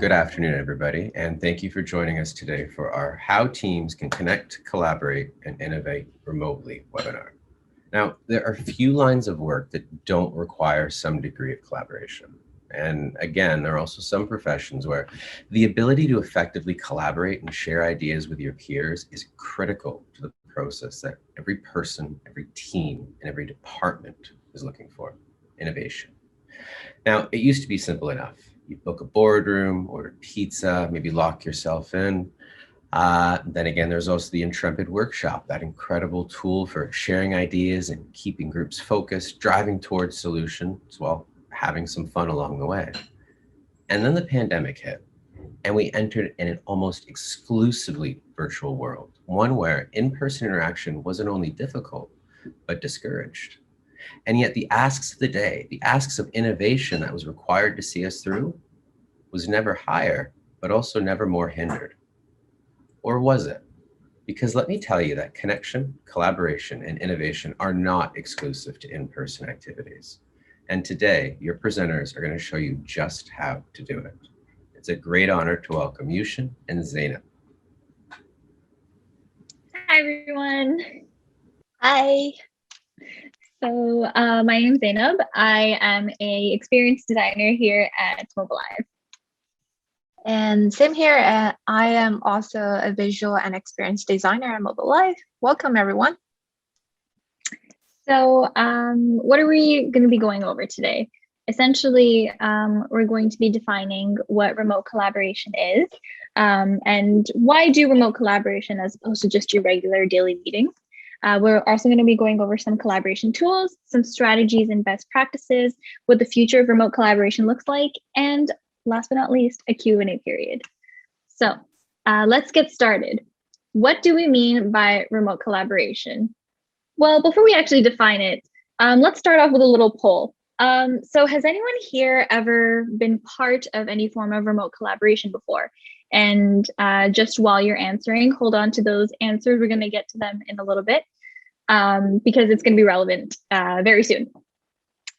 Good afternoon, everybody, and thank you for joining us today for our How Teams Can Connect, Collaborate, and Innovate Remotely webinar. Now, there are few lines of work that don't require some degree of collaboration. And again, there are also some professions where the ability to effectively collaborate and share ideas with your peers is critical to the process that every person, every team, and every department is looking for: innovation. Now, it used to be simple enough. You book a boardroom, order pizza, maybe lock yourself in. Then again, there's also the Intrepid Workshop, that incredible tool for sharing ideas and keeping groups focused, driving towards solutions while having some fun along the way. And then the pandemic hit, and we entered in an almost exclusively virtual world, one where in-person interaction wasn't only difficult, but discouraged. And yet the asks of the day, the asks of innovation that was required to see us through was never higher, but also never more hindered. Or was it? Because let me tell you that connection, collaboration, and innovation are not exclusive to in-person activities. And today, your presenters are going to show you just how to do it. It's a great honor to welcome Yushan and Zainab. Hi, everyone. Hi. So my name is Zainab. I am a experienced designer here at Mobilize. And same here. I am also a visual and experienced designer at Mobilize. Welcome, everyone. So what are we going to be going over today? Essentially, we're going to be defining what remote collaboration is and why do remote collaboration as opposed to just your regular daily meetings. We're also going to be going over some collaboration tools, some strategies and best practices, what the future of remote collaboration looks like, and last but not least, a Q&A period. So let's get started. What do we mean by remote collaboration? Well, before we actually define it, let's start off with a little poll. So has anyone here ever been part of any form of remote collaboration before? And just while you're answering, hold on to those answers. We're going to get to them in a little bit because it's going to be relevant very soon.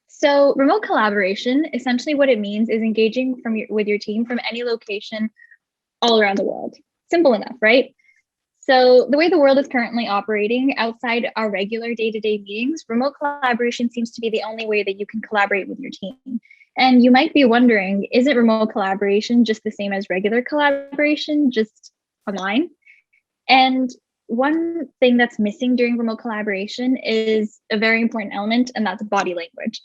So remote collaboration, essentially what it means is engaging with your team from any location all around the world. Simple enough, right? So the way the world is currently operating outside our regular day-to-day meetings, remote collaboration seems to be the only way that you can collaborate with your team. And you might be wondering, isn't remote collaboration just the same as regular collaboration, just online? And one thing that's missing during remote collaboration is a very important element, and that's body language.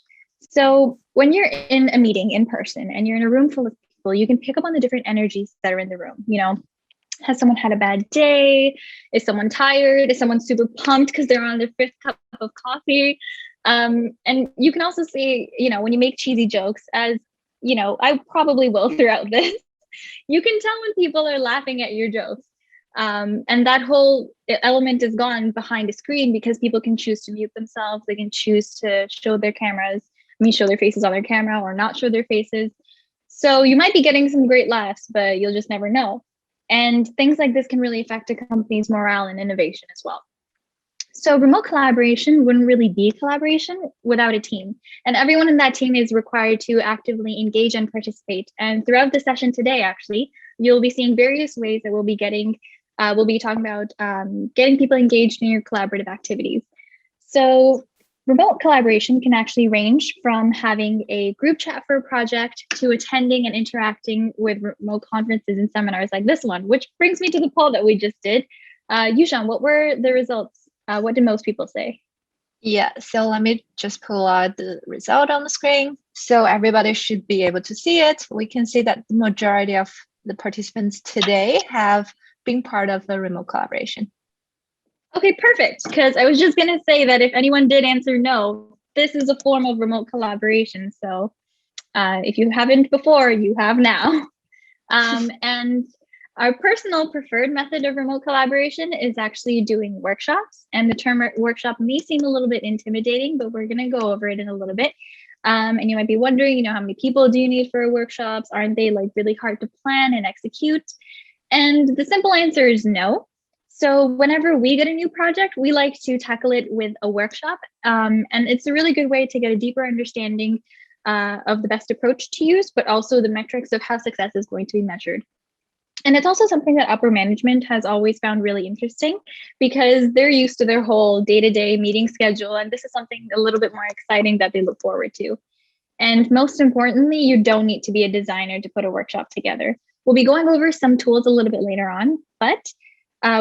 So when you're in a meeting in person and you're in a room full of people, you can pick up on the different energies that are in the room. You know, has someone had a bad day? Is someone tired? Is someone super pumped because they're on their 5th cup of coffee? And you can also see, you know, when you make cheesy jokes, as you know, I probably will throughout this, you can tell when people are laughing at your jokes. And that whole element is gone behind a screen because people can choose to mute themselves. They can choose to show their show their faces on their camera or not show their faces. So you might be getting some great laughs, but you'll just never know. And things like this can really affect a company's morale and innovation as well. So remote collaboration wouldn't really be collaboration without a team. And everyone in that team is required to actively engage and participate. And throughout the session today, actually, you'll be seeing various ways that we'll be talking about getting people engaged in your collaborative activities. So remote collaboration can actually range from having a group chat for a project to attending and interacting with remote conferences and seminars like this one, which brings me to the poll that we just did. Yushan, what were the results? What did most people say? Yeah, so let me just pull out the result on the screen. So everybody should be able to see it. We can see that the majority of the participants today have been part of the remote collaboration. Okay, perfect. Because I was just going to say that if anyone did answer no, this is a form of remote collaboration. So if you haven't before, you have now. And our personal preferred method of remote collaboration is actually doing workshops. And the term workshop may seem a little bit intimidating, but we're going to go over it in a little bit. And you might be wondering, you know, how many people do you need for workshops? Aren't they like really hard to plan and execute? And the simple answer is no. So whenever we get a new project, we like to tackle it with a workshop. And it's a really good way to get a deeper understanding of the best approach to use, but also the metrics of how success is going to be measured. And it's also something that upper management has always found really interesting because they're used to their whole day-to-day meeting schedule. And this is something a little bit more exciting that they look forward to. And most importantly, you don't need to be a designer to put a workshop together. We'll be going over some tools a little bit later on, but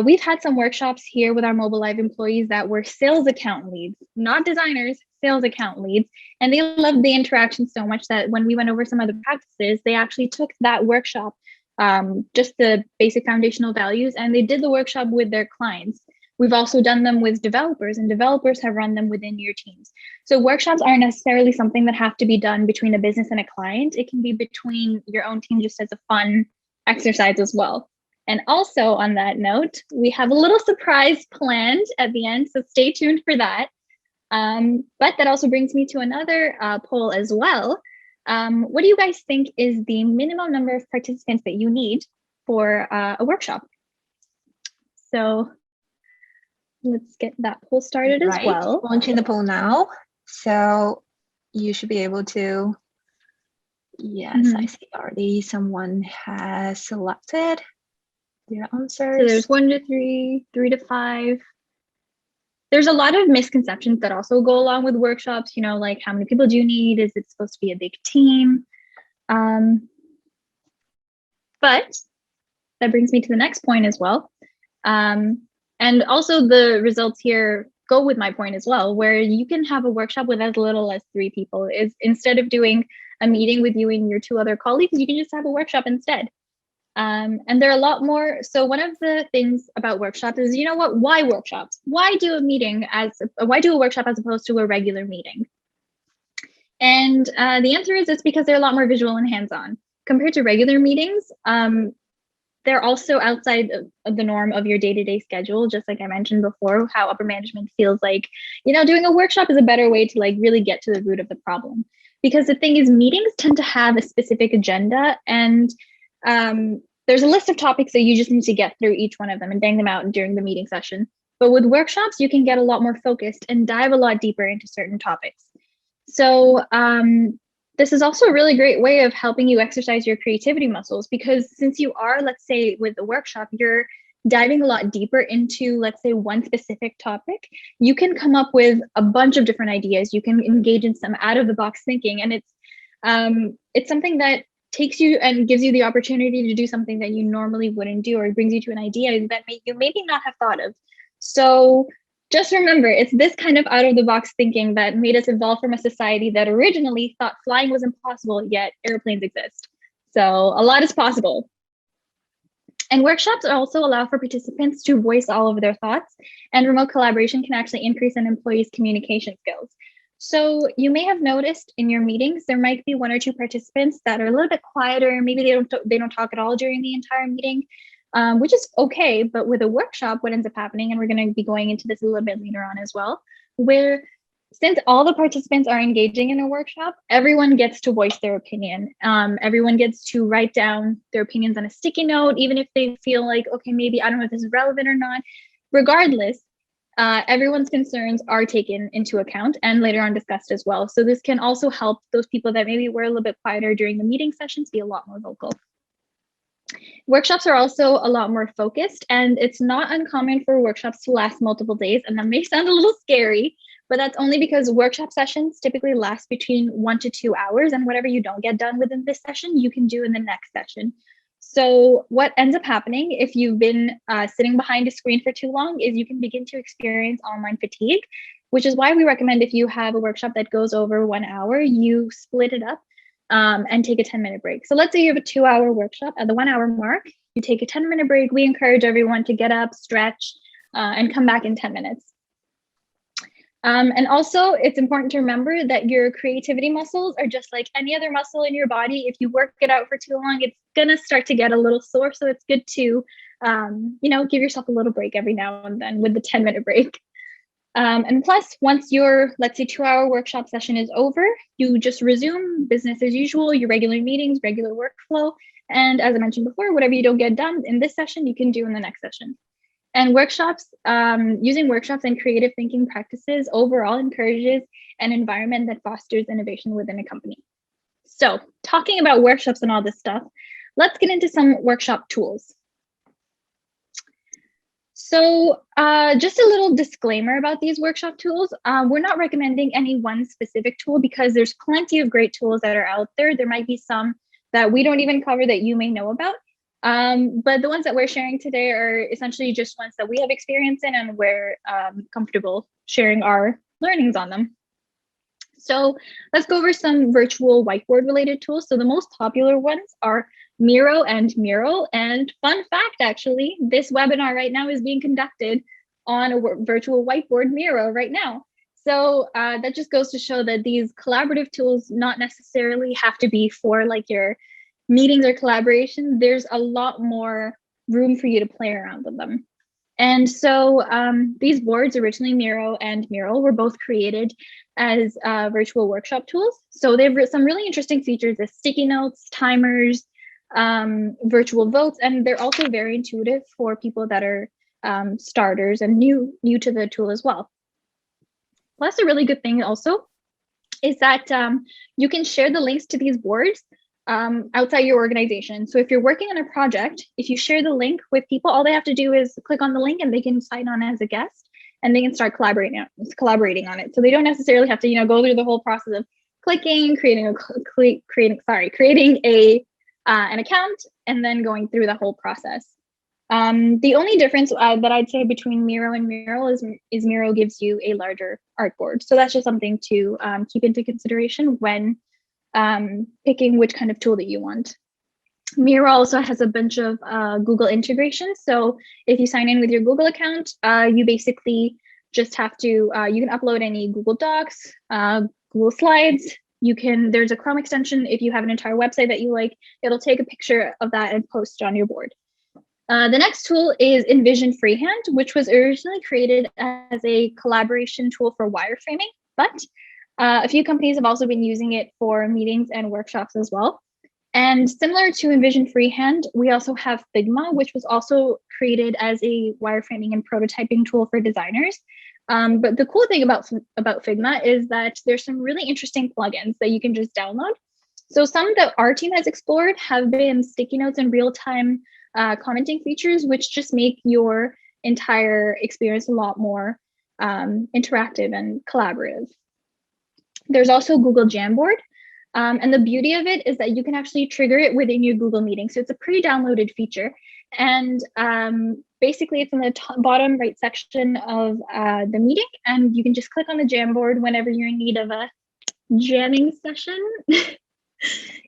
we've had some workshops here with our Mobile Live employees that were sales account leads, not designers, sales account leads. And they loved the interaction so much that when we went over some other practices, they actually took that workshop, just the basic foundational values, and they did the workshop with their clients. We've also done them with developers, and developers have run them within your teams. So workshops aren't necessarily something that have to be done between a business and a client. It can be between your own team just as a fun exercise as well. And also on that note, we have a little surprise planned at the end, so stay tuned for that. But that also brings me to another poll as well. What do you guys think is the minimum number of participants that you need for a workshop? So let's get that poll started as well. Launching the poll now. So you should be able to, yes, I see already someone has selected their answers. So there's 1 to 3, 3 to 5. There's a lot of misconceptions that also go along with workshops, you know, like how many people do you need? Is it supposed to be a big team? But that brings me to the next point as well. And also the results here go with my point as well, where you can have a workshop with as little as 3 people. Instead of doing a meeting with you and your 2 other colleagues, you can just have a workshop instead. And there are a lot more. So one of the things about workshops is, you know what, why workshops? Why do a workshop as opposed to a regular meeting? And the answer is it's because they're a lot more visual and hands-on. Compared to regular meetings, they're also outside of the norm of your day-to-day schedule. Just like I mentioned before, how upper management feels like, you know, doing a workshop is a better way to like really get to the root of the problem. Because the thing is, meetings tend to have a specific agenda, and there's a list of topics that you just need to get through each one of them and bang them out during the meeting session. But with workshops, you can get a lot more focused and dive a lot deeper into certain topics. So this is also a really great way of helping you exercise your creativity muscles, because since you are, let's say with the workshop, you're diving a lot deeper into, let's say, one specific topic, you can come up with a bunch of different ideas. You can engage in some out of the box thinking, and it's something that takes you and gives you the opportunity to do something that you normally wouldn't do, or brings you to an idea that you maybe not have thought of. So just remember, it's this kind of out of the box thinking that made us evolve from a society that originally thought flying was impossible, yet airplanes exist. So a lot is possible. And workshops also allow for participants to voice all of their thoughts, and remote collaboration can actually increase an employee's communication skills. So you may have noticed in your meetings, there might be 1 or 2 participants that are a little bit quieter. Maybe they don't talk at all during the entire meeting, which is okay. But with a workshop, what ends up happening, and we're going to be going into this a little bit later on as well, where since all the participants are engaging in a workshop, everyone gets to voice their opinion. Everyone gets to write down their opinions on a sticky note, even if they feel like, okay, maybe I don't know if this is relevant or not. Regardless, everyone's concerns are taken into account and later on discussed as well. So this can also help those people that maybe were a little bit quieter during the meeting sessions be a lot more vocal. Workshops are also a lot more focused, and it's not uncommon for workshops to last multiple days. And that may sound a little scary, but that's only because workshop sessions typically last between 1 to 2 hours, and whatever you don't get done within this session, you can do in the next session. So what ends up happening if you've been sitting behind a screen for too long is you can begin to experience online fatigue, which is why we recommend if you have a workshop that goes over 1 hour, you split it up and take a 10-minute break. So let's say you have a 2-hour workshop. At the 1 hour mark, you take a 10-minute break. We encourage everyone to get up, stretch, and come back in 10 minutes. And also, it's important to remember that your creativity muscles are just like any other muscle in your body. If you work it out for too long, it's going to start to get a little sore. So it's good to, you know, give yourself a little break every now and then with the 10-minute break. And plus, once your, let's say, 2-hour workshop session is over, you just resume business as usual, your regular meetings, regular workflow. And as I mentioned before, whatever you don't get done in this session, you can do in the next session. And workshops, using workshops and creative thinking practices overall encourages an environment that fosters innovation within a company. So talking about workshops and all this stuff, let's get into some workshop tools. So just a little disclaimer about these workshop tools. We're not recommending any one specific tool because there's plenty of great tools that are out there. There might be some that we don't even cover that you may know about. But the ones that we're sharing today are essentially just ones that we have experience in and we're comfortable sharing our learnings on them. So let's go over some virtual whiteboard related tools. So the most popular ones are Miro and Mural. And fun fact, actually, this webinar right now is being conducted on a virtual whiteboard Miro right now. So that just goes to show that these collaborative tools not necessarily have to be for like your meetings or collaboration. There's a lot more room for you to play around with them. And so these boards, originally Miro and Mural, were both created as virtual workshop tools. So they've some really interesting features as sticky notes, timers, virtual votes, and they're also very intuitive for people that are starters and new to the tool as well. Plus, a really good thing also is that you can share the links to these boards outside your organization. So if you're working on a project, if you share the link with people, all they have to do is click on the link and they can sign on as a guest and they can start collaborating on it. So they don't necessarily have to, go through the whole process of clicking, creating an account and then going through the whole process. The only difference that I'd say between Miro and Mural is Miro gives you a larger artboard. So that's just something to keep into consideration when picking which kind of tool that you want. Miro also has a bunch of Google integrations. So if you sign in with your Google account, you basically just have to, you can upload any Google Docs, Google Slides. There's a Chrome extension. If you have an entire website that you like, it'll take a picture of that and post it on your board. The next tool is Envision Freehand, which was originally created as a collaboration tool for wireframing, but a few companies have also been using it for meetings and workshops as well. And similar to Envision Freehand, we also have Figma, which was also created as a wireframing and prototyping tool for designers. But the cool thing about Figma is that there's some really interesting plugins that you can just download. So some that our team has explored have been sticky notes and real-time commenting features, which just make your entire experience a lot more interactive and collaborative. There's also Google Jamboard. And the beauty of it is that you can actually trigger it within your Google meeting. So it's a pre-downloaded feature. And basically it's in the bottom right section of the meeting. And you can just click on the Jamboard whenever you're in need of a jamming session.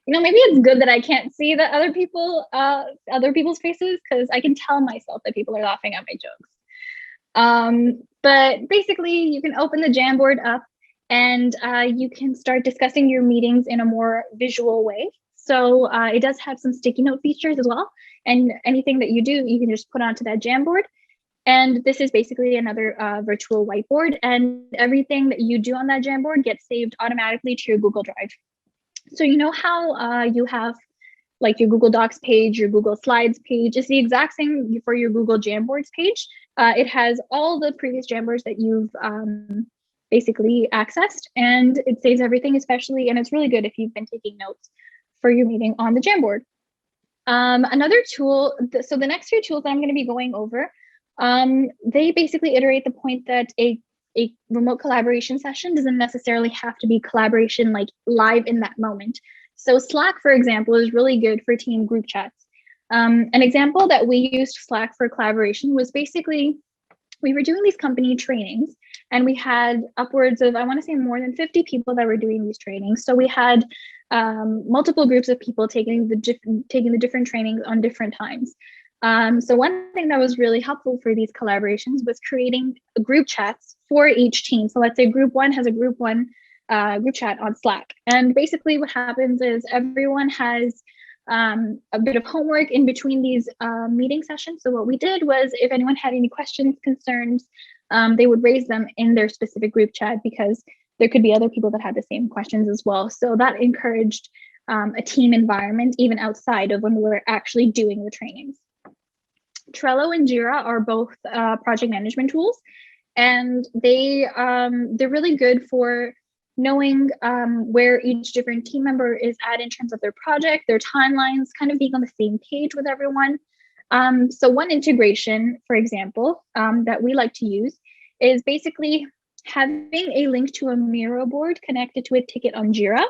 Maybe it's good that I can't see the other people's faces because I can tell myself that people are laughing at my jokes. But basically you can open the Jamboard up and you can start discussing your meetings in a more visual way. So it does have some sticky note features as well. And anything that you do, you can just put onto that Jamboard. And this is basically another virtual whiteboard. And everything that you do on that Jamboard gets saved automatically to your Google Drive. So you know how you have like your Google Docs page, your Google Slides page, it's the exact same for your Google Jamboards page. It has all the previous Jamboards that you've basically accessed, and it saves everything, especially, and it's really good if you've been taking notes for your meeting on the Jamboard. Another tool, so the next few tools that I'm going to be going over, they basically iterate the point that a remote collaboration session doesn't necessarily have to be collaboration like live in that moment. So Slack, for example, is really good for team group chats. An example that we used Slack for collaboration was basically, we were doing these company trainings and we had upwards of, I want to say more than 50 people that were doing these trainings. So we had multiple groups of people taking the different trainings on different times. So one thing that was really helpful for these collaborations was creating group chats for each team. So let's say group one has a group group chat on Slack. And basically what happens is everyone has a bit of homework in between these meeting sessions. So what we did was if anyone had any questions, concerns, they would raise them in their specific group chat because there could be other people that had the same questions as well. So that encouraged a team environment even outside of when we were actually doing the trainings. Trello and Jira are both project management tools, and they're really good for knowing where each different team member is at in terms of their project, their timelines, kind of being on the same page with everyone. So one integration, for example, that we like to use is basically having a link to a Miroboard connected to a ticket on Jira.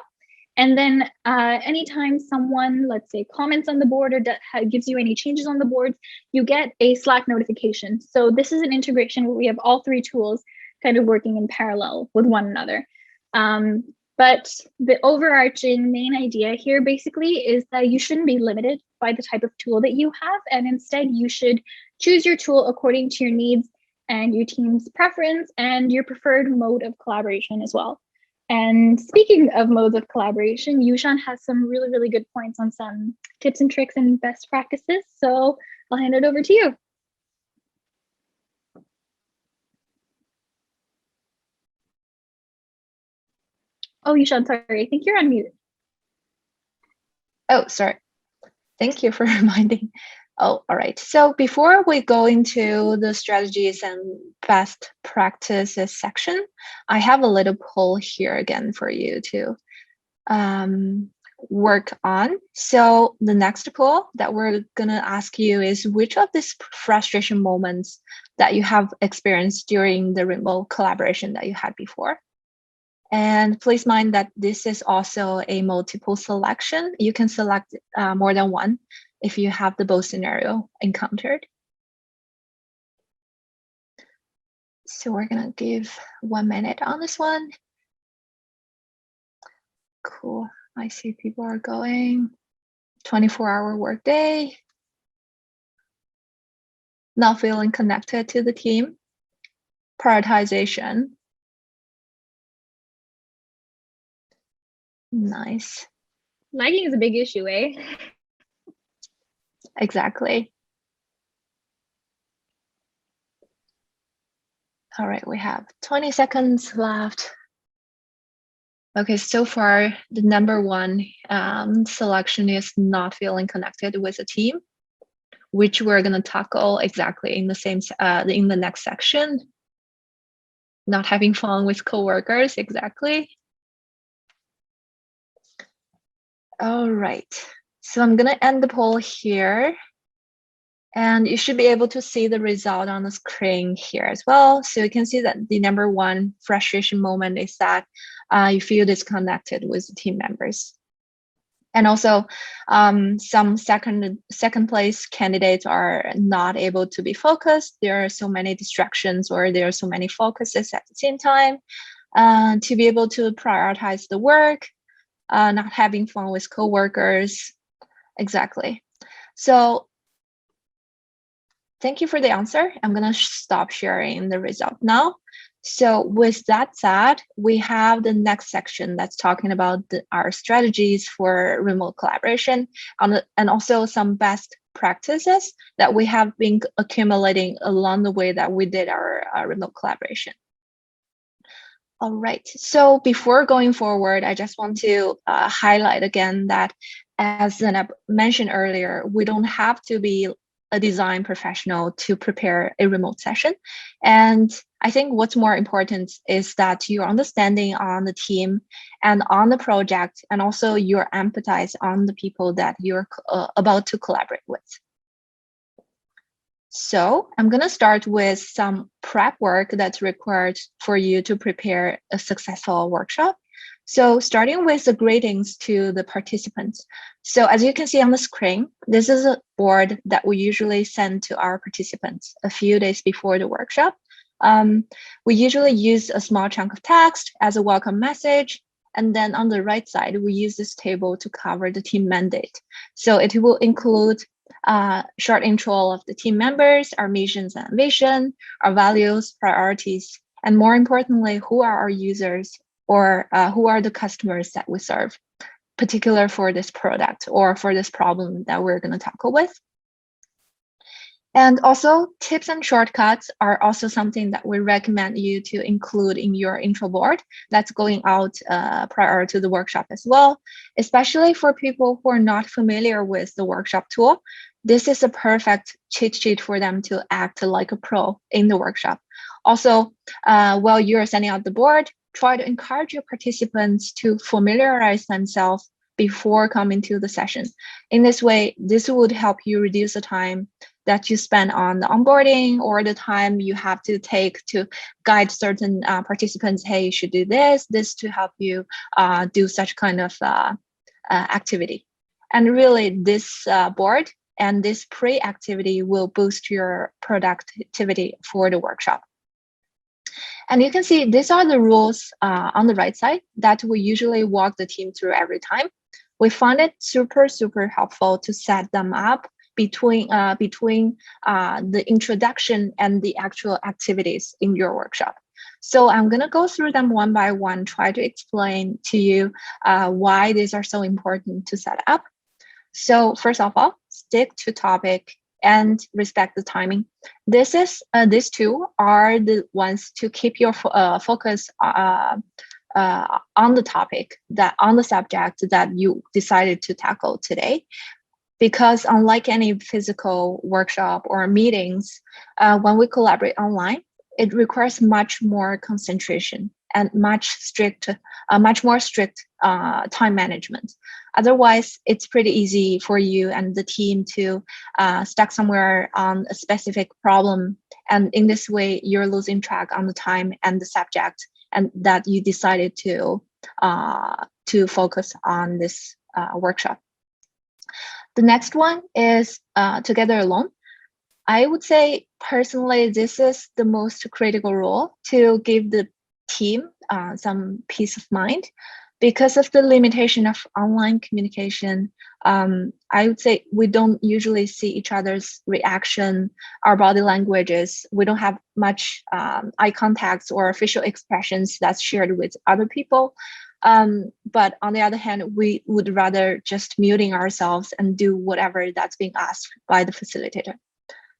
And then anytime someone, let's say, comments on the board or gives you any changes on the boards, you get a Slack notification. So this is an integration where we have all three tools kind of working in parallel with one another. But the overarching main idea here basically is that you shouldn't be limited by the type of tool that you have. And instead, you should choose your tool according to your needs and your team's preference and your preferred mode of collaboration as well. And speaking of modes of collaboration, Yushan has some really, really good points on some tips and tricks and best practices. So I'll hand it over to you. Oh, Yushan, sorry, I think you're on mute. Oh, sorry. Thank you for reminding. Oh, all right. So before we go into the strategies and best practices section, I have a little poll here again for you to work on. So the next poll that we're going to ask you is which of these frustration moments that you have experienced during the remote collaboration that you had before? And please mind that this is also a multiple selection. You can select more than one if you have the both scenario encountered. So we're gonna give 1 minute on this one. Cool, I see people are going. 24-hour workday. Not feeling connected to the team. Prioritization. Nice. Lagging is a big issue, eh? Exactly. All right, we have 20 seconds left. Okay, so far the number one selection is not feeling connected with a team, which we're gonna tackle exactly in the same in the next section. Not having fun with coworkers, exactly. All right, so I'm gonna end the poll here. And you should be able to see the result on the screen here as well. So you can see that the number one frustration moment is that you feel disconnected with the team members. And also some second place candidates are not able to be focused. There are so many distractions or there are so many focuses at the same time to be able to prioritize the work, not having fun with coworkers. Exactly. So thank you for the answer. I'm going to stop sharing the result now. So with that said, we have the next section that's talking about our strategies for remote collaboration and also some best practices that we have been accumulating along the way that we did our remote collaboration. All right, so before going forward, I just want to highlight again that as Zanab mentioned earlier, we don't have to be a design professional to prepare a remote session. And I think what's more important is that your understanding on the team and on the project, and also your empathize on the people that you're about to collaborate with. So I'm going to start with some prep work that's required for you to prepare a successful workshop. So starting with the greetings to the participants. So as you can see on the screen, this is a board that we usually send to our participants a few days before the workshop. We usually use a small chunk of text as a welcome message. And then on the right side, we use this table to cover the team mandate. So it will include short intro of the team members, our missions and vision, our values, priorities, and more importantly, who are our users or who are the customers that we serve, particular for this product or for this problem that we're going to tackle with. And also tips and shortcuts are also something that we recommend you to include in your intro board that's going out prior to the workshop as well, especially for people who are not familiar with the workshop tool. This is a perfect cheat sheet for them to act like a pro in the workshop. Also, while you're sending out the board, try to encourage your participants to familiarize themselves before coming to the session. In this way, this would help you reduce the time that you spend on the onboarding or the time you have to take to guide certain participants. Hey, you should do this to help you do such kind of activity. And really, this board and this pre-activity will boost your productivity for the workshop. And you can see these are the rules on the right side that we usually walk the team through every time. We found it super, super helpful to set them up between the introduction and the actual activities in your workshop. So I'm going to go through them one by one, try to explain to you why these are so important to set up. So first of all, stick to topic and respect the timing. These two are the ones to keep your focus on the topic, on the subject that you decided to tackle today. Because unlike any physical workshop or meetings, when we collaborate online, it requires much more concentration and much more strict time management. Otherwise, it's pretty easy for you and the team to stuck somewhere on a specific problem. And in this way, you're losing track on the time and the subject, and that you decided to focus on this workshop. The next one is together alone. I would say personally, this is the most critical role to give the team some peace of mind. Because of the limitation of online communication, I would say we don't usually see each other's reaction, our body languages. We don't have much eye contacts or facial expressions that's shared with other people. But on the other hand, we would rather just muting ourselves and do whatever that's being asked by the facilitator.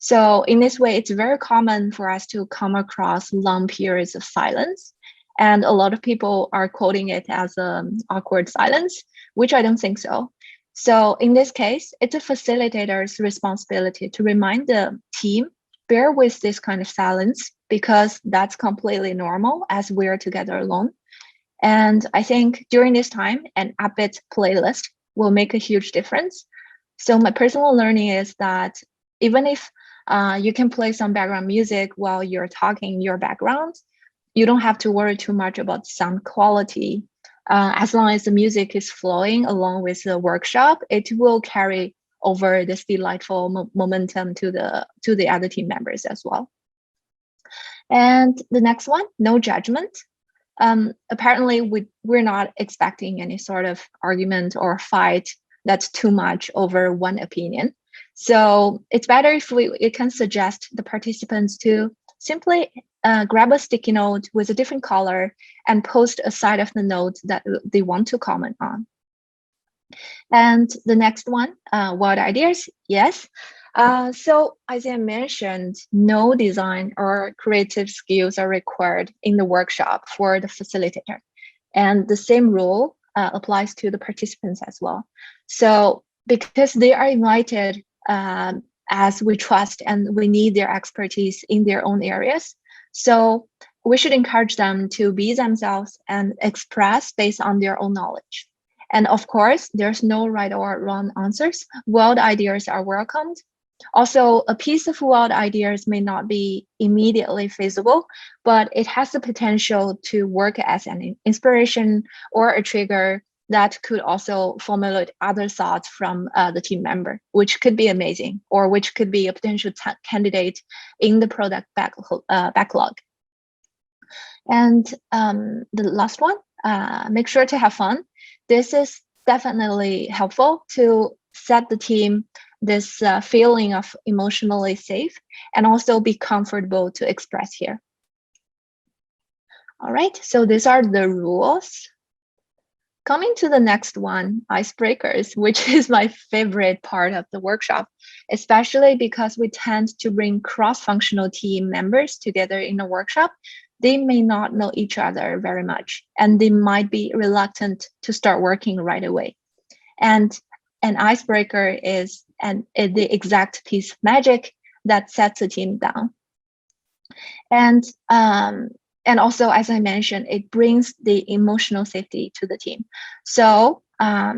So in this way, it's very common for us to come across long periods of silence. And a lot of people are quoting it as an awkward silence, which I don't think so. So in this case, it's a facilitator's responsibility to remind the team, bear with this kind of silence, because that's completely normal as we're together alone. And I think during this time, an Upbit playlist will make a huge difference. So my personal learning is that even if you can play some background music while you're talking in your background, you don't have to worry too much about sound quality. As long as the music is flowing along with the workshop, it will carry over this delightful momentum to the other team members as well. And the next one, no judgment. Apparently, we're not expecting any sort of argument or fight that's too much over one opinion. So it's better if we can suggest the participants to simply grab a sticky note with a different color and post a side of the note that they want to comment on. And the next one, wild ideas, yes. So as I mentioned, no design or creative skills are required in the workshop for the facilitator. And the same rule applies to the participants as well. So because they are invited as we trust and we need their expertise in their own areas. So we should encourage them to be themselves and express based on their own knowledge. And of course, there's no right or wrong answers. Wild ideas are welcomed. Also, a piece of wild ideas may not be immediately feasible, but it has the potential to work as an inspiration or a trigger that could also formulate other thoughts from the team member, which could be amazing, or which could be a potential candidate in the product backlog. And the last one, make sure to have fun. This is definitely helpful to set the team this feeling of emotionally safe and also be comfortable to express here. All right, so these are the rules. Coming to the next one, icebreakers, which is my favorite part of the workshop, especially because we tend to bring cross-functional team members together in a workshop. They may not know each other very much, and they might be reluctant to start working right away. And an icebreaker is the exact piece of magic that sets the team down. And And also, as I mentioned, it brings the emotional safety to the team. So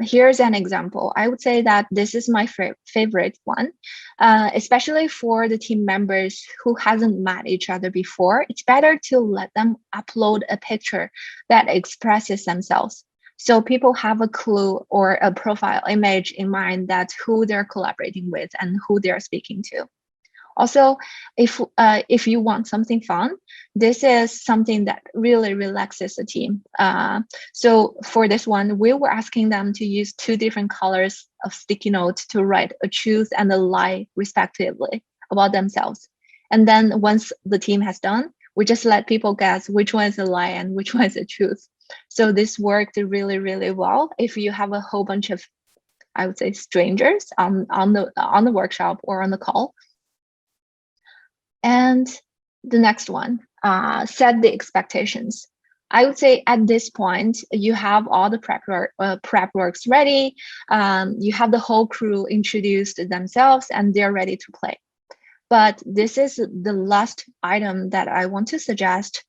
here's an example. I would say that this is my favorite one, especially for the team members who hasn't met each other before. It's better to let them upload a picture that expresses themselves, so people have a clue or a profile image in mind that who they're collaborating with and who they're speaking to. Also, if you want something fun, this is something that really relaxes the team. So for this one, we were asking them to use 2 different colors of sticky notes to write a truth and a lie respectively about themselves. And then once the team has done, we just let people guess which one is a lie and which one is the truth. So this worked really, really well. If you have a whole bunch of, I would say, strangers on the workshop or on the call. And the next one, set the expectations. I would say at this point, you have all the prep works ready. You have the whole crew introduced themselves and they're ready to play. But this is the last item that I want to suggest,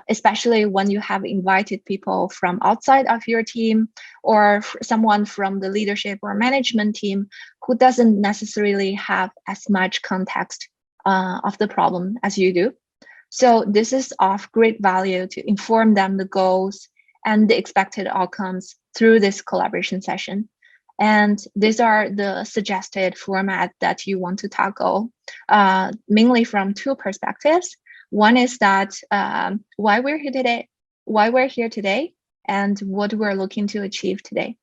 especially when you have invited people from outside of your team or someone from the leadership or management team who doesn't necessarily have as much context of the problem as you do. So this is of great value to inform them the goals and the expected outcomes through this collaboration session. And these are the suggested format that you want to tackle, mainly from 2 perspectives. One is that why we're here today, and what we're looking to achieve today.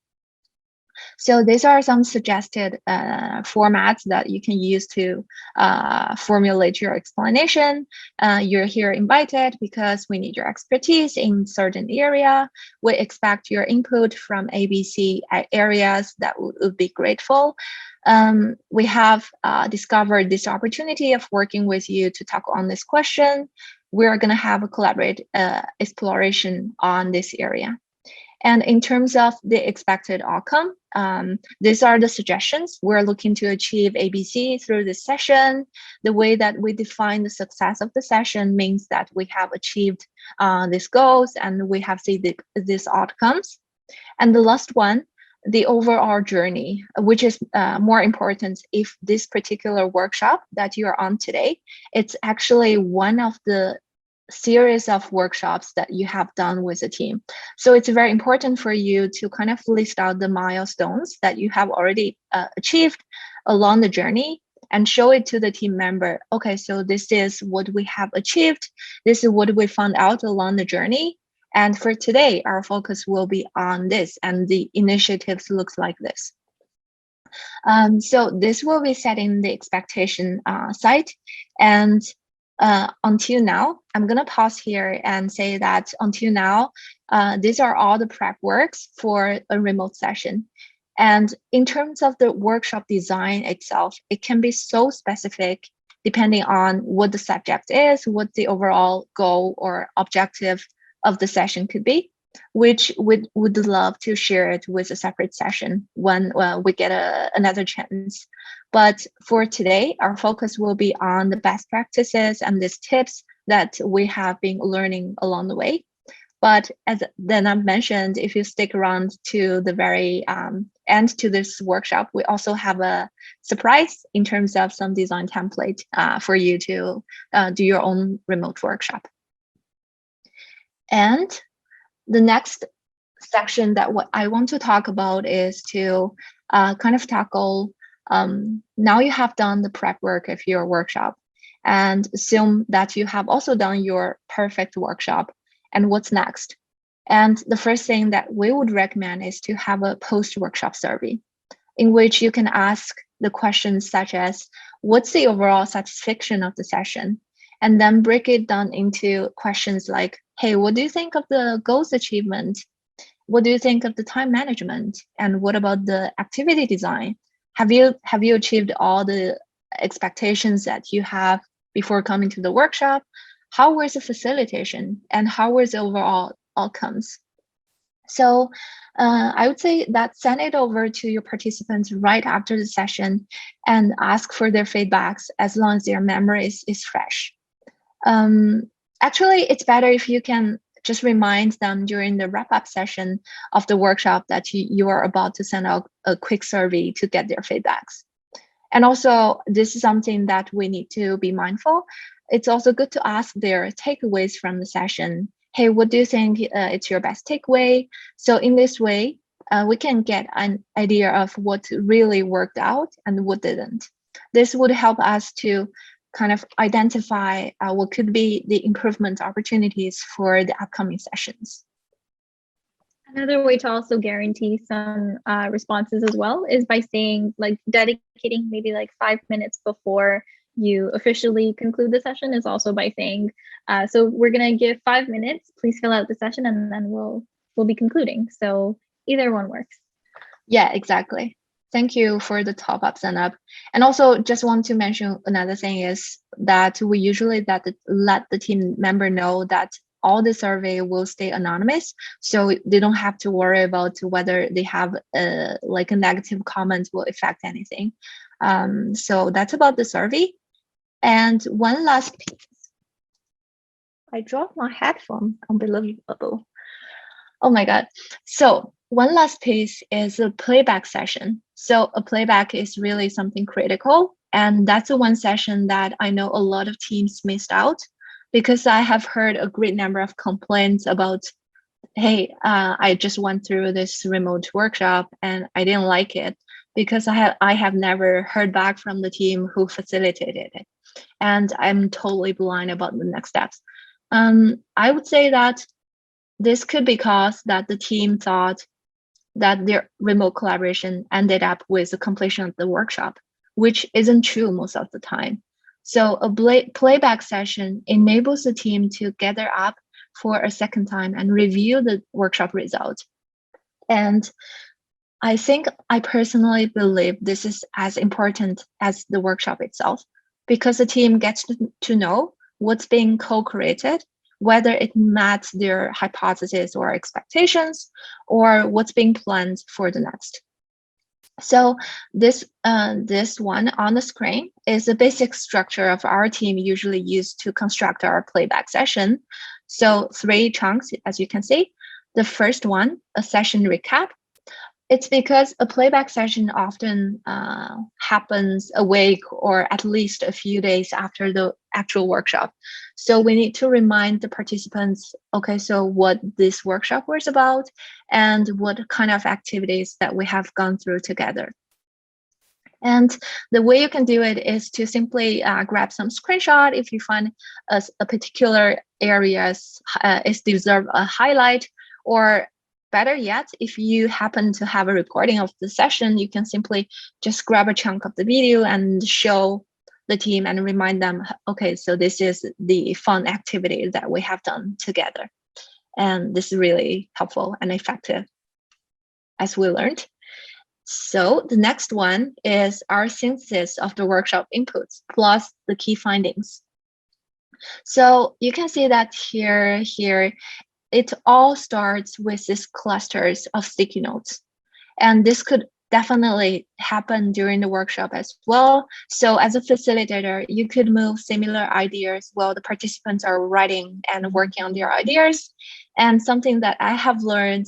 So these are some suggested formats that you can use to formulate your explanation. You're here invited because we need your expertise in certain area. We expect your input from ABC areas that would be grateful. We have discovered this opportunity of working with you to tackle on this question. We're going to have a collaborative exploration on this area. And in terms of the expected outcome, these are the suggestions. We're looking to achieve ABC through this session. The way that we define the success of the session means that we have achieved these goals and we have seen these outcomes. And the last one, the overall journey, which is more important if this particular workshop that you're on today, it's actually one of the series of workshops that you have done with a team. So it's very important for you to kind of list out the milestones that you have already achieved along the journey and show it to the team member. Okay, so this is what we have achieved. This is what we found out along the journey. And for today, our focus will be on this, and the initiatives looks like this. So this will be setting the expectation side. And until now, I'm going to pause here and say that until now, these are all the prep works for a remote session. And in terms of the workshop design itself, it can be so specific depending on what the subject is, what the overall goal or objective of the session could be, which would love to share it with a separate session when we get another chance. But for today, our focus will be on the best practices and these tips that we have been learning along the way. But as then I mentioned, if you stick around to the very end to this workshop, we also have a surprise in terms of some design template for you to do your own remote workshop. And the next section that what I want to talk about is to kind of tackle, now you have done the prep work of your workshop, and assume that you have also done your perfect workshop, and what's next. And the first thing that we would recommend is to have a post-workshop survey in which you can ask the questions such as, what's the overall satisfaction of the session? And then break it down into questions like, hey, what do you think of the goals achievement? What do you think of the time management? And what about the activity design? Have you achieved all the expectations that you have before coming to the workshop? How was the facilitation? And how was the overall outcomes? So I would say that send it over to your participants right after the session and ask for their feedbacks as long as their memory is fresh. Actually, it's better if you can just remind them during the wrap-up session of the workshop that you are about to send out a quick survey to get their feedbacks. And also, this is something that we need to be mindful. It's also good to ask their takeaways from the session. Hey, what do you think it's your best takeaway? So in this way, we can get an idea of what really worked out and what didn't. This would help us to kind of identify what could be the improvement opportunities for the upcoming sessions. Another way to also guarantee some responses as well is by saying, like, dedicating maybe like 5 minutes before you officially conclude the session is also by saying, so we're going to give 5 minutes, please fill out the session, and then we'll be concluding. So either one works. Yeah, exactly. Thank you for the top up sign up. And also just want to mention another thing is that we usually let the team member know that all the survey will stay anonymous. So they don't have to worry about whether they have like a negative comment will affect anything. So that's about the survey. And one last piece. I dropped my headphone, unbelievable. Oh my God. So one last piece is a playback session. So a playback is really something critical. And that's the one session that I know a lot of teams missed out, because I have heard a great number of complaints about, hey, I just went through this remote workshop and I didn't like it because I have never heard back from the team who facilitated it. And I'm totally blind about the next steps. I would say that this could be because that the team thought that their remote collaboration ended up with the completion of the workshop, which isn't true most of the time. So a playback session enables the team to gather up for a second time and review the workshop results. And I think I personally believe this is as important as the workshop itself, because the team gets to know what's being co-created, whether it met their hypothesis or expectations, or what's being planned for the next. So this one on the screen is the basic structure of our team usually used to construct our playback session. So 3 chunks, as you can see. The first one, a session recap. It's because a playback session often happens a week or at least a few days after the actual workshop. So we need to remind the participants, okay, so what this workshop was about and what kind of activities that we have gone through together. And the way you can do it is to simply grab some screenshot if you find a particular areas is deserve a highlight, or better yet, if you happen to have a recording of the session, you can simply just grab a chunk of the video and show the team and remind them, okay, so this is the fun activity that we have done together. And this is really helpful and effective, as we learned. So the next one is our synthesis of the workshop inputs plus the key findings. So you can see that here, it all starts with these clusters of sticky notes. And this could definitely happen during the workshop as well. So as a facilitator, you could move similar ideas while the participants are writing and working on their ideas. And something that I have learned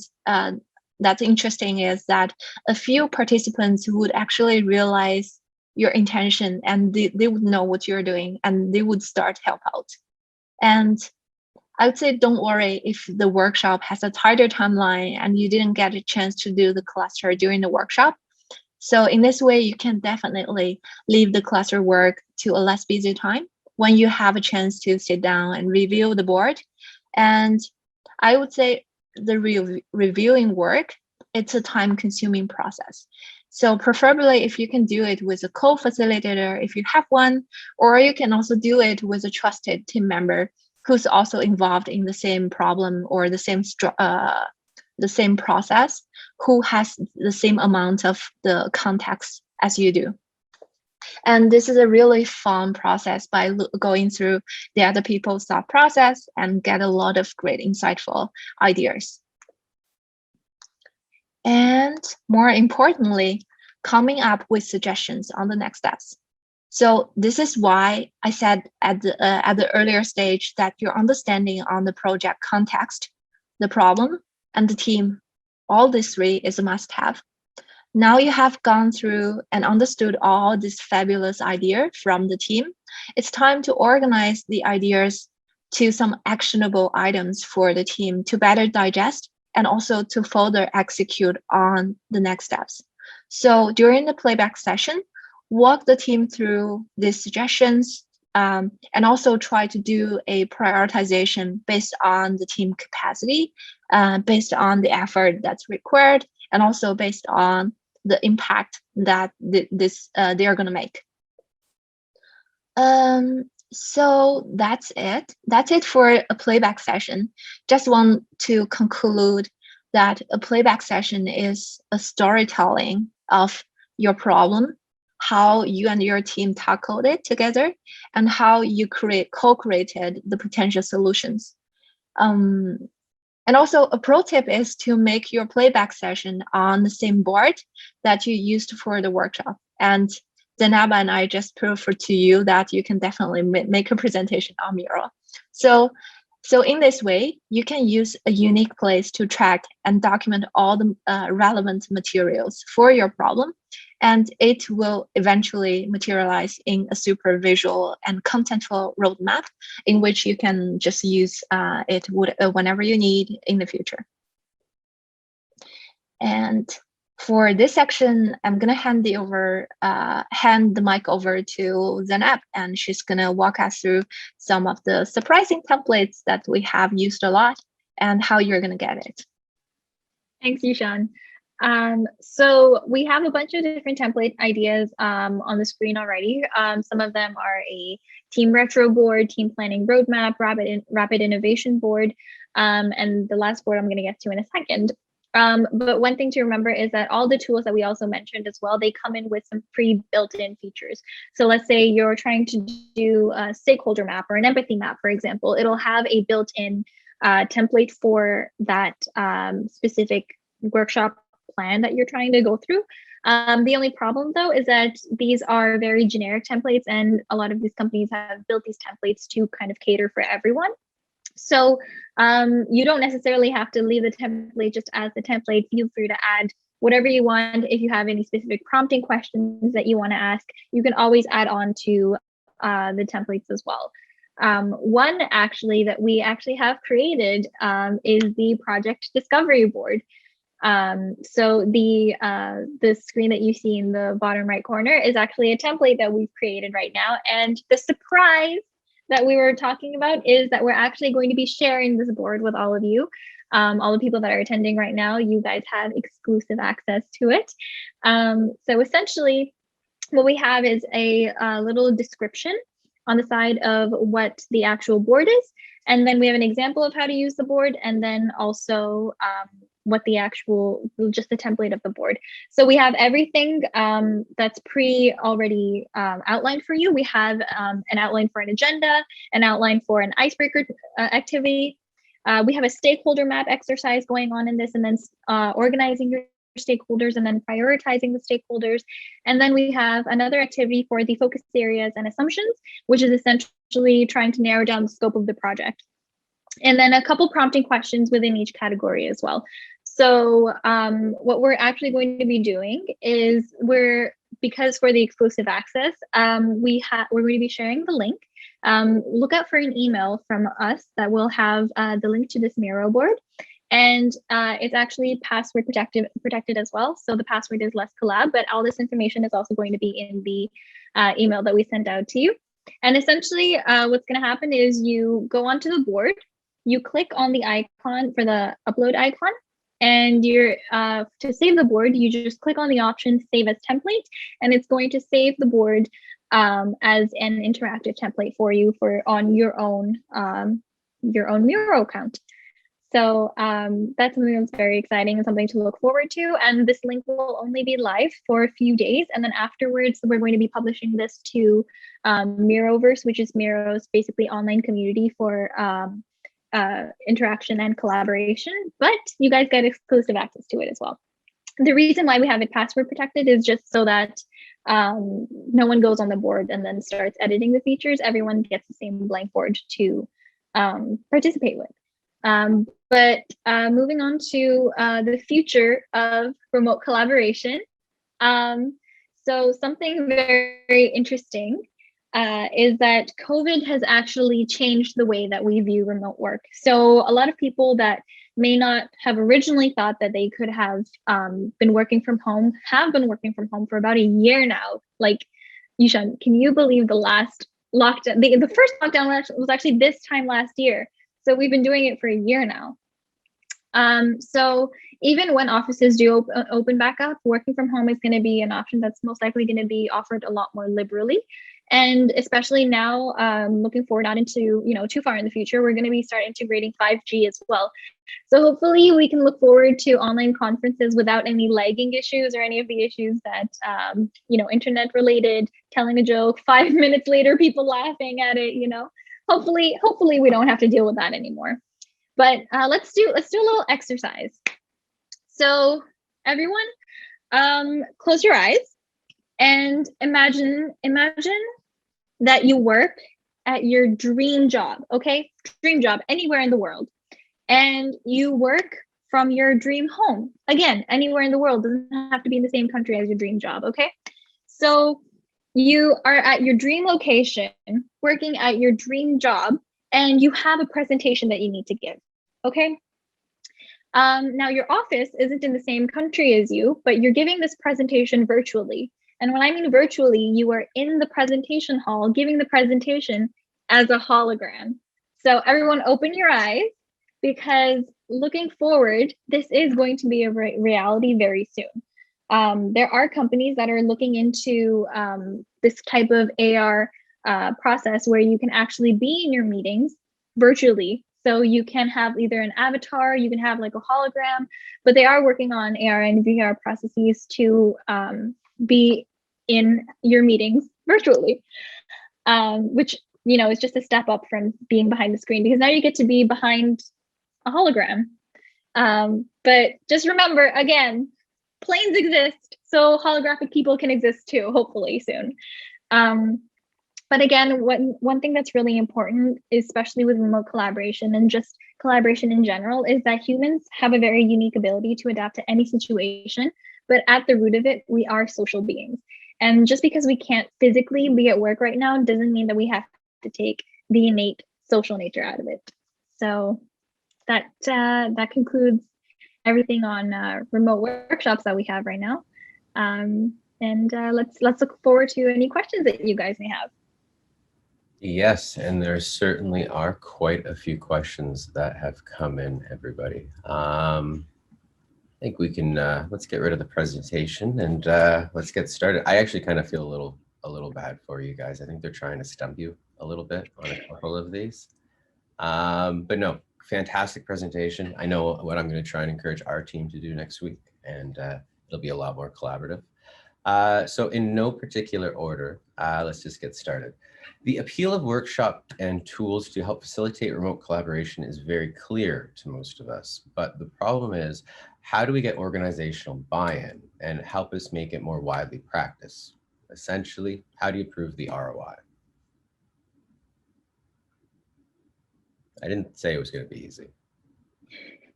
that's interesting is that a few participants would actually realize your intention and they would know what you're doing and they would start to help out. And I would say don't worry if the workshop has a tighter timeline and you didn't get a chance to do the cluster during the workshop. So in this way, you can definitely leave the cluster work to a less busy time when you have a chance to sit down and review the board. And I would say the reviewing work, it's a time-consuming process. So preferably if you can do it with a co-facilitator, if you have one, or you can also do it with a trusted team member who's also involved in the same problem or the same process, who has the same amount of the context as you do. And this is a really fun process by going through the other people's thought process and get a lot of great insightful ideas. And more importantly, coming up with suggestions on the next steps. So this is why I said at the earlier stage that your understanding on the project context, the problem, and the team, all these three is a must-have. Now you have gone through and understood all these fabulous ideas from the team. It's time to organize the ideas to some actionable items for the team to better digest and also to further execute on the next steps. So during the playback session, walk the team through these suggestions and also try to do a prioritization based on the team capacity, based on the effort that's required, and also based on the impact that they are going to make. So that's it. That's it for a playback session. Just want to conclude that a playback session is a storytelling of your problem, how you and your team tackled it together, and how you co-created the potential solutions. And also a pro tip is to make your playback session on the same board that you used for the workshop. And Zanaba and I just proved to you that you can definitely make a presentation on Miro. So in this way, you can use a unique place to track and document all the relevant materials for your problem. And it will eventually materialize in a super visual and contentful roadmap in which you can just use it whenever you need in the future. And for this section, I'm going to hand the mic over to Zanab, and she's going to walk us through some of the surprising templates that we have used a lot and how you're going to get it. Thanks, Yushan. So we have a bunch of different template ideas on the screen already. Some of them are a team retro board, team planning roadmap, rapid innovation board, and the last board I'm going to get to in a second. But one thing to remember is that all the tools that we also mentioned as well, they come in with some pre-built-in features. So let's say you're trying to do a stakeholder map or an empathy map, for example, it'll have a built-in template for that specific workshop plan that you're trying to go through. The only problem though is that these are very generic templates, and a lot of these companies have built these templates to kind of cater for everyone. So you don't necessarily have to leave the template just as the template. Feel free to add whatever you want. If you have any specific prompting questions that you want to ask, you can always add on to the templates as well. One actually that we actually have created is the project discovery board. So the screen that you see in the bottom right corner is actually a template that we've created right now. And the surprise that we were talking about is that we're actually going to be sharing this board with all of you. All the people that are attending right now, you guys have exclusive access to it. So essentially what we have is a little description on the side of what the actual board is. And then we have an example of how to use the board, and then also what the actual, just the template of the board. So we have everything that's already outlined for you. We have an outline for an agenda, an outline for an icebreaker activity. We have a stakeholder map exercise going on in this, and then organizing your stakeholders and then prioritizing the stakeholders. And then we have another activity for the focus areas and assumptions, which is essentially trying to narrow down the scope of the project. And then a couple prompting questions within each category as well. So what we're actually going to be doing is because for the exclusive access, we're going to be sharing the link. Look out for an email from us that will have the link to this Miro board. And it's actually password protected as well. So the password is Let's Collab, but all this information is also going to be in the email that we sent out to you. And essentially what's going to happen is you go onto the board, you click on the icon for the upload icon, and to save the board, you just click on the option Save as Template, and it's going to save the board as an interactive template for you on your own Miro account. So that's something that's very exciting and something to look forward to. And this link will only be live for a few days. And then afterwards, we're going to be publishing this to Miroverse, which is Miro's basically online community for interaction and collaboration. But you guys get exclusive access to it as well. The reason why we have it password protected is just so that no one goes on the board and then starts editing the features. Everyone gets the same blank board to participate with. But moving on to the future of remote collaboration. So something very interesting is that COVID has actually changed the way that we view remote work. So a lot of people that may not have originally thought that they could have been working from home have been working from home for about a year now. Like, Yushan, can you believe the last lockdown? The first lockdown was actually this time last year. So we've been doing it for a year now. So even when offices do open back up, working from home is going to be an option that's most likely going to be offered a lot more liberally. And especially now, looking forward out into, too far in the future, we're going to be starting integrating 5G as well. So hopefully we can look forward to online conferences without any lagging issues or any of the issues that, internet related, telling a joke, 5 minutes later, people laughing at it, hopefully we don't have to deal with that anymore. But let's do a little exercise. So everyone, close your eyes and imagine that you work at your dream job, okay? Dream job anywhere in the world. And you work from your dream home. Again, anywhere in the world, doesn't have to be in the same country as your dream job, okay? So you are at your dream location, working at your dream job, and you have a presentation that you need to give, okay? Now your office isn't in the same country as you, but you're giving this presentation virtually. And when I mean virtually, you are in the presentation hall, giving the presentation as a hologram. So everyone open your eyes, because looking forward, this is going to be a reality very soon. There are companies that are looking into this type of AR process where you can actually be in your meetings virtually. So you can have either an avatar, you can have like a hologram, but they are working on AR and VR processes to be in your meetings virtually, which, is just a step up from being behind the screen, because now you get to be behind a hologram. But just remember, again, planes exist, so holographic people can exist too, hopefully soon. But again, one thing that's really important, especially with remote collaboration and just collaboration in general, is that humans have a very unique ability to adapt to any situation, but at the root of it, we are social beings. And just because we can't physically be at work right now doesn't mean that we have to take the innate social nature out of it. So that concludes everything on remote workshops that we have right now. And let's look forward to any questions that you guys may have. Yes, and there certainly are quite a few questions that have come in, everybody. I think we can, let's get rid of the presentation and let's get started. I actually kind of feel a little bad for you guys. I think they're trying to stump you a little bit on a couple of these. But no, fantastic presentation. I know what I'm going to try and encourage our team to do next week, and it'll be a lot more collaborative. So in no particular order, let's just get started. The appeal of workshop and tools to help facilitate remote collaboration is very clear to most of us, but the problem is, how do we get organizational buy-in and help us make it more widely practiced? Essentially, how do you prove the ROI? I didn't say it was going to be easy.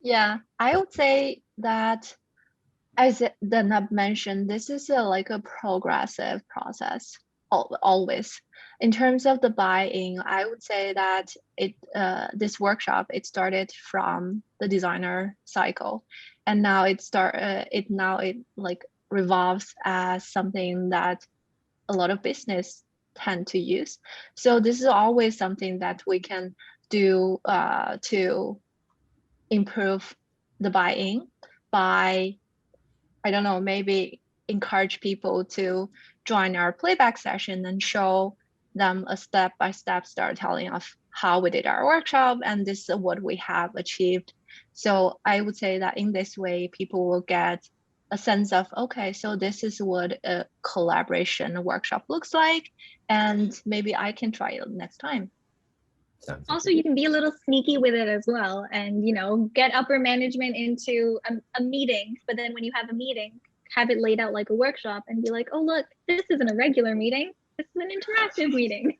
Yeah, I would say that, as Danab mentioned, this is like a progressive process, always. In terms of the buy-in, I would say that this workshop, it started from the designer cycle, and now it like revolves as something that a lot of business tend to use. So this is always something that we can do to improve the buy-in by, I don't know, maybe encourage people to join our playback session and show them a step-by-step storytelling of how we did our workshop, and this is what we have achieved. So I would say that in this way, people will get a sense of, okay, so this is what a collaboration workshop looks like, and maybe I can try it next time. Sounds Also, you can be a little sneaky with it as well, and get upper management into a meeting. But then when you have a meeting, have it laid out like a workshop, and be like, "Oh, look, this isn't a regular meeting. This is an interactive meeting."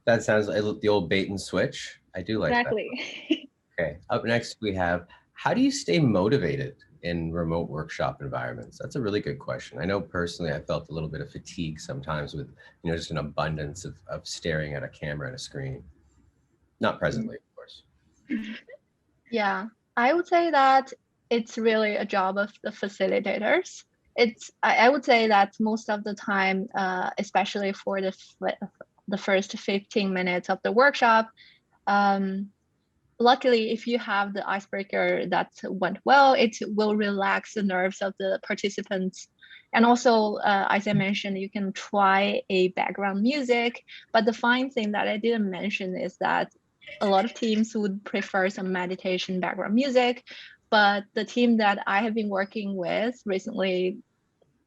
that sounds like the old bait and switch. I do like that. Exactly. Okay. Up next, we have, how do you stay motivated in remote workshop environments? That's a really good question. I know personally, I felt a little bit of fatigue sometimes with, just an abundance of staring at a camera and a screen. Not presently, of course. Yeah, I would say that it's really a job of the facilitators. I would say that most of the time, especially for the first 15 minutes of the workshop, luckily, if you have the icebreaker that went well, it will relax the nerves of the participants. And also, as I mentioned, you can try a background music. But the fine thing that I didn't mention is that a lot of teams would prefer some meditation background music. But the team that I have been working with recently,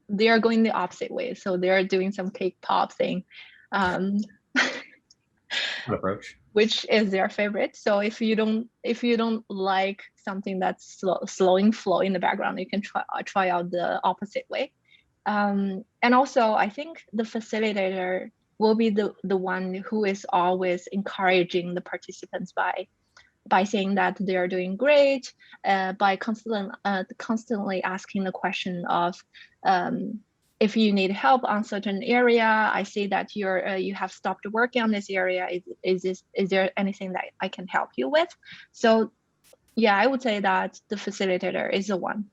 they are going the opposite way. So they're doing some cake pop thing. Approach, which is their favorite. So if you don't like something that's slowing flow in the background, you can try out the opposite way. And also, I think the facilitator will be the one who is always encouraging the participants by saying that they are doing great, by constantly asking the question of, if you need help on certain area, I see that you have stopped working on this area. Is there anything that I can help you with? So yeah, I would say that the facilitator is the one.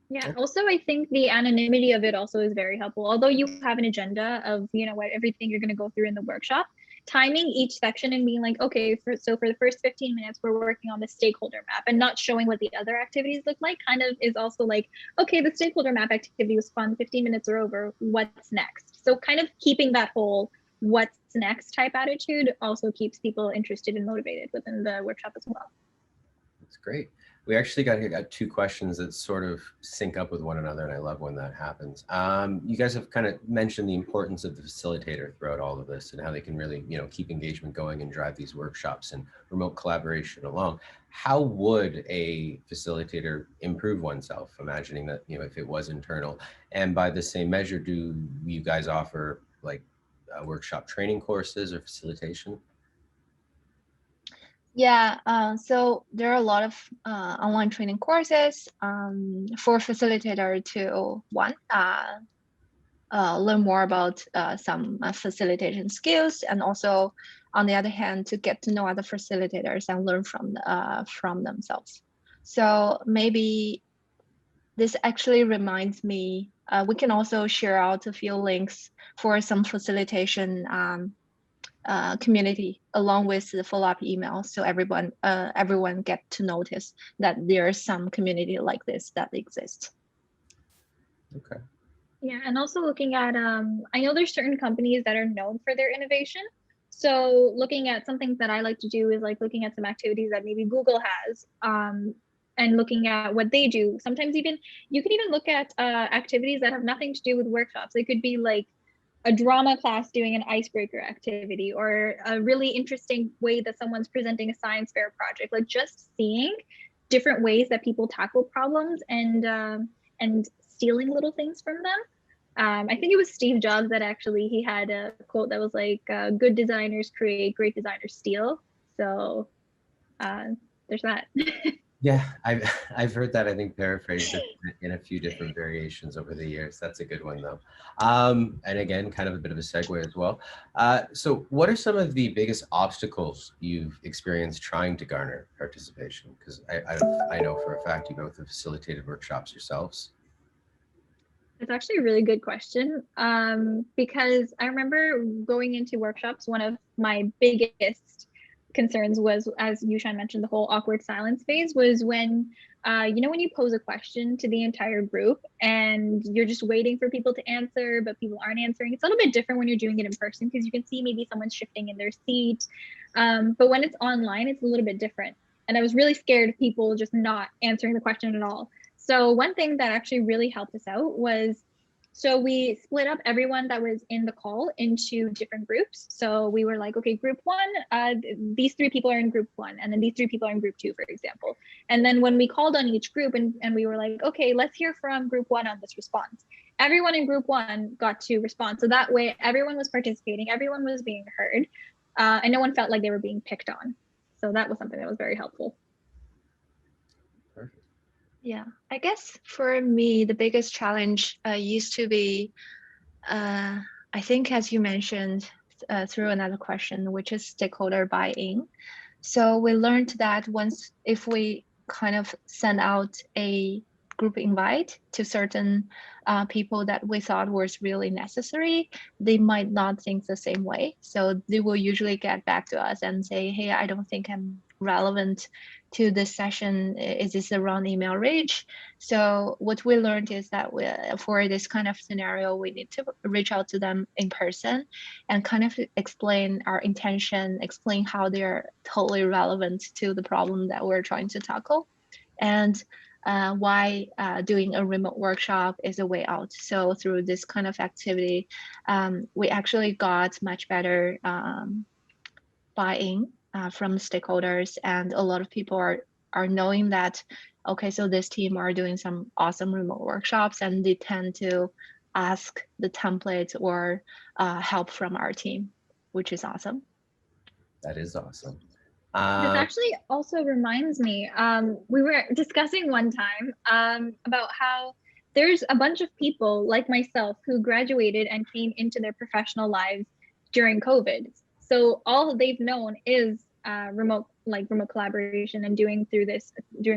Yeah. Also, I think the anonymity of it also is very helpful. Although you have an agenda of, what everything you're going to go through in the workshop, timing each section and being like, okay, for the first 15 minutes, we're working on the stakeholder map, and not showing what the other activities look like kind of is also like, okay, the stakeholder map activity was fun. 15 minutes are over. What's next? So kind of keeping that whole what's next type attitude also keeps people interested and motivated within the workshop as well. That's great. We actually got two questions that sort of sync up with one another, and I love when that happens. You guys have kind of mentioned the importance of the facilitator throughout all of this and how they can really, keep engagement going and drive these workshops and remote collaboration along. How would a facilitator improve oneself, imagining that, if it was internal? And by the same measure, do you guys offer like workshop training courses or facilitation? Yeah, so there are a lot of online training courses for facilitator to learn more about some facilitation skills, and also on the other hand to get to know other facilitators and learn from themselves. So maybe this actually reminds me, we can also share out a few links for some facilitation community along with the follow-up email, so everyone get to notice that there's some community like this that exists. Okay. Yeah, and also looking at, I know there's certain companies that are known for their innovation. So looking at some things that I like to do is like looking at some activities that maybe Google has, and looking at what they do. Sometimes even you can even look at activities that have nothing to do with workshops. It could be like a drama class doing an icebreaker activity, or a really interesting way that someone's presenting a science fair project. Like just seeing different ways that people tackle problems and stealing little things from them. I think it was Steve Jobs that actually, he had a quote that was like, good designers create, great designers steal. So there's that. Yeah, I've heard that, I think, paraphrased in a few different variations over the years. That's a good one, though. And again, kind of a bit of a segue as well. So what are some of the biggest obstacles you've experienced trying to garner participation? Because I know for a fact you both have facilitated workshops yourselves. It's actually a really good question, because I remember going into workshops, one of my biggest concerns was, as Yushan mentioned, the whole awkward silence phase was when, when you pose a question to the entire group and you're just waiting for people to answer, but people aren't answering. It's a little bit different when you're doing it in person because you can see maybe someone's shifting in their seat. But when it's online, it's a little bit different. And I was really scared of people just not answering the question at all. So one thing that actually really helped us out was So we split up everyone that was in the call into different groups. So we were like, okay, group one, these 3 people are in group 1, and then these 3 people are in group 2, for example. And then when we called on each group and we were like, okay, let's hear from group 1 on this response. Everyone in group 1 got to respond. So that way everyone was participating, everyone was being heard, and no one felt like they were being picked on. So that was something that was very helpful. Perfect. Yeah, I guess for me, the biggest challenge used to be, I think, as you mentioned through another question, which is stakeholder buy-in. So we learned that if we kind of send out a group invite to certain people that we thought was really necessary, they might not think the same way. So they will usually get back to us and say, hey, I don't think I'm relevant to this session. Is this the wrong email reach? So what we learned is that for this kind of scenario, we need to reach out to them in person and kind of explain our intention, explain how they're totally relevant to the problem that we're trying to tackle, and why doing a remote workshop is a way out. So through this kind of activity, we actually got much better buy-in from stakeholders, and a lot of people are knowing that, okay, so this team are doing some awesome remote workshops, and they tend to ask the template or help from our team, which is awesome. That is awesome. This actually also reminds me, we were discussing one time about how there's a bunch of people like myself who graduated and came into their professional lives during COVID. So all they've known is remote collaboration and doing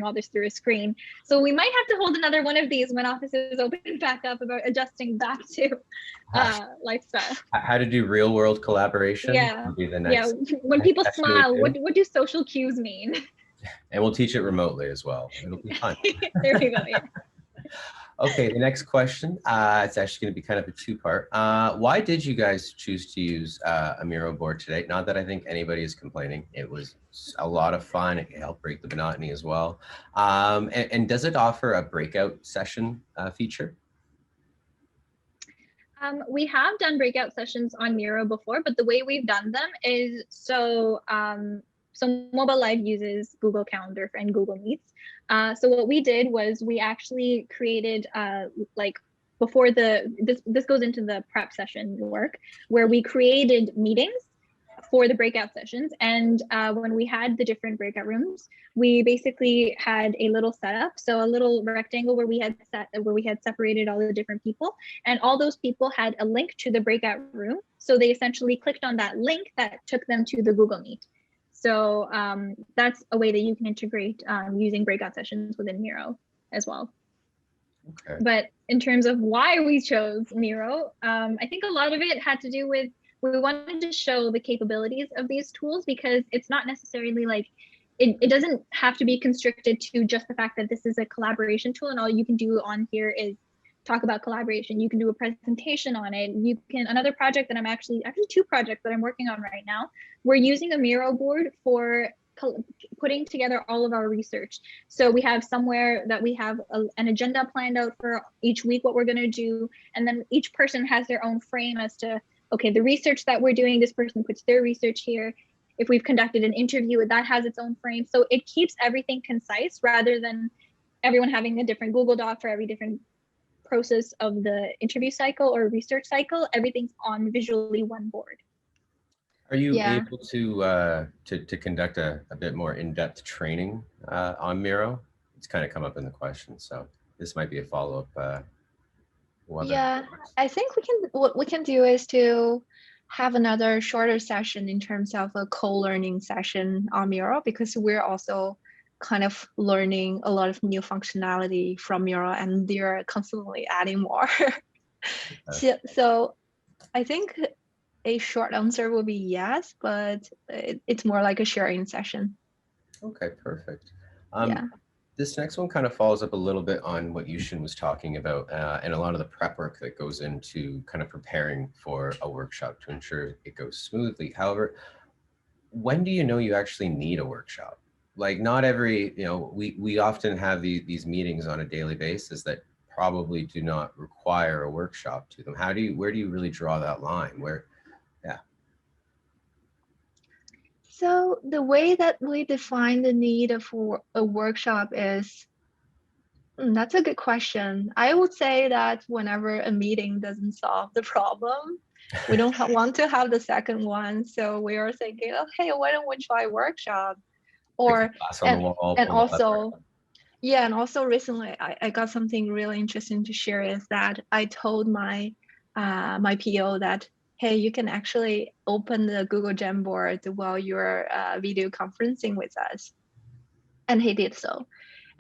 all this through a screen. So we might have to hold another one of these when offices open back up, about adjusting back to lifestyle. How to do real world collaboration. Yeah. Be the next, When people next smile, what do social cues mean? And we'll teach it remotely as well. It'll be fun. There we go. Yeah. Okay, the next question, it's actually going to be kind of a 2-part. Why did you guys choose to use a Miroboard today? Not that I think anybody is complaining. It was a lot of fun. It helped break the monotony as well. And does it offer a breakout session feature? We have done breakout sessions on Miro before, but the way we've done them is so Mobile Live uses Google Calendar and Google Meets. So what we did was we actually created before this goes into the prep session work, where we created meetings for the breakout sessions. And when we had the different breakout rooms, we basically had a little setup. So a little rectangle where we had separated all the different people, and all those people had a link to the breakout room. So they essentially clicked on that link that took them to the Google Meet. So that's a way that you can integrate using breakout sessions within Miro as well. Okay. But in terms of why we chose Miro, I think a lot of it had to do with, we wanted to show the capabilities of these tools, because it's not necessarily like, it doesn't have to be constricted to just the fact that this is a collaboration tool and all you can do on here is talk about collaboration. You can do a presentation on it. You can, another project that I'm actually 2 projects that I'm working on right now, we're using a Miroboard for putting together all of our research. So we have somewhere that we have an agenda planned out for each week, what we're going to do. And then each person has their own frame as to, okay, the research that we're doing, this person puts their research here. If we've conducted an interview, that has its own frame. So it keeps everything concise rather than everyone having a different Google Doc for every different process of the interview cycle or research cycle. Everything's on visually one board. Are you able to conduct a bit more in-depth training on Miro? It's kind of come up in the question, so this might be a follow-up webinar. Yeah, I think what we can do is to have another shorter session in terms of a co-learning session on Miro, because we're also kind of learning a lot of new functionality from Miro, and they're constantly adding more. So I think a short answer will be yes, but it's more like a sharing session. Okay, perfect. Yeah. This next one kind of follows up a little bit on what Yushin was talking about and a lot of the prep work that goes into kind of preparing for a workshop to ensure it goes smoothly. However, when do you know you actually need a workshop? Like, not every, we often have these meetings on a daily basis that probably do not require a workshop to them? Where do you really draw that line? Yeah. So the way that we define the need for a workshop is, that's a good question. I would say that whenever a meeting doesn't solve the problem, we don't want to have the second one. So we are thinking, okay, why don't we try workshop? Or Glass on the wall, and pull the lever. also, yeah, and also recently I got something really interesting to share, is that I told my my PO that, hey, you can actually open the Google Jamboard while you're video conferencing with us. And he did so.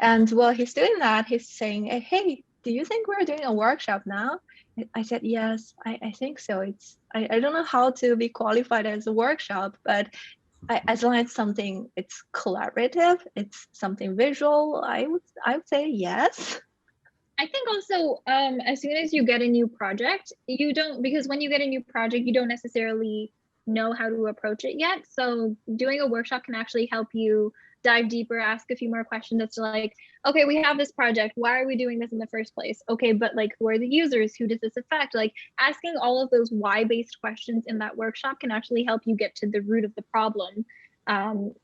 And while he's doing that, he's saying, hey, do you think we're doing a workshop now? I said, yes, I think so. I don't know how to be qualified as a workshop, but as long as it's collaborative, it's something visual, I would say yes. I think also, as soon as you get a new project, because when you get a new project, you don't necessarily know how to approach it yet. So doing a workshop can actually help you dive deeper, ask a few more questions. That's like, okay, we have this project. Why are we doing this in the first place? Okay, but like, who are the users? Who does this affect? Like, asking all of those why-based questions in that workshop can actually help you get to the root of the problem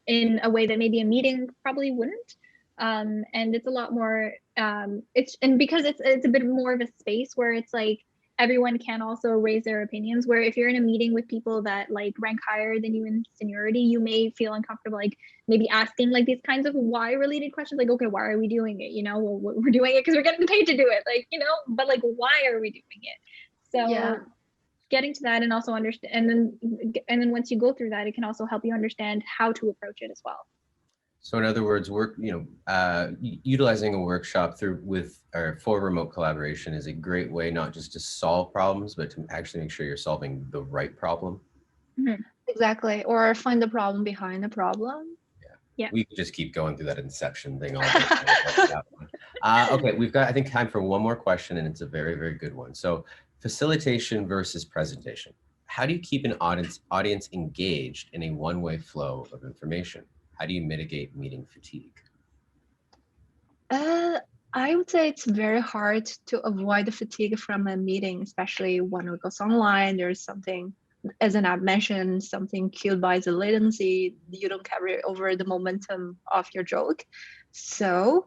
in a way that maybe a meeting probably wouldn't. And it's a lot more, because it's a bit more of a space where it's like everyone can also raise their opinions, where if you're in a meeting with people that like rank higher than you in seniority, you may feel uncomfortable like maybe asking like these kinds of why related questions, like, okay, why are we doing it? Well, we're doing it because we're getting paid to do it, like, but like, why are we doing it? So Yeah. getting to that, and also understand, and then once you go through that, it can also help you understand how to approach it as well. So in other words, utilizing a workshop for remote collaboration is a great way not just to solve problems, but to actually make sure you're solving the right problem. Mm-hmm. Exactly. Or find the problem behind the problem. Yeah. We could just keep going through that inception thing all day. Okay, we've got, I think, time for one more question, and it's a very, very good one. So facilitation versus presentation. How do you keep an audience engaged in a one-way flow of information? How do you mitigate meeting fatigue? I would say it's very hard to avoid the fatigue from a meeting, especially when it goes online. There's something, as I've mentioned, something killed by the latency. You don't carry over the momentum of your joke. So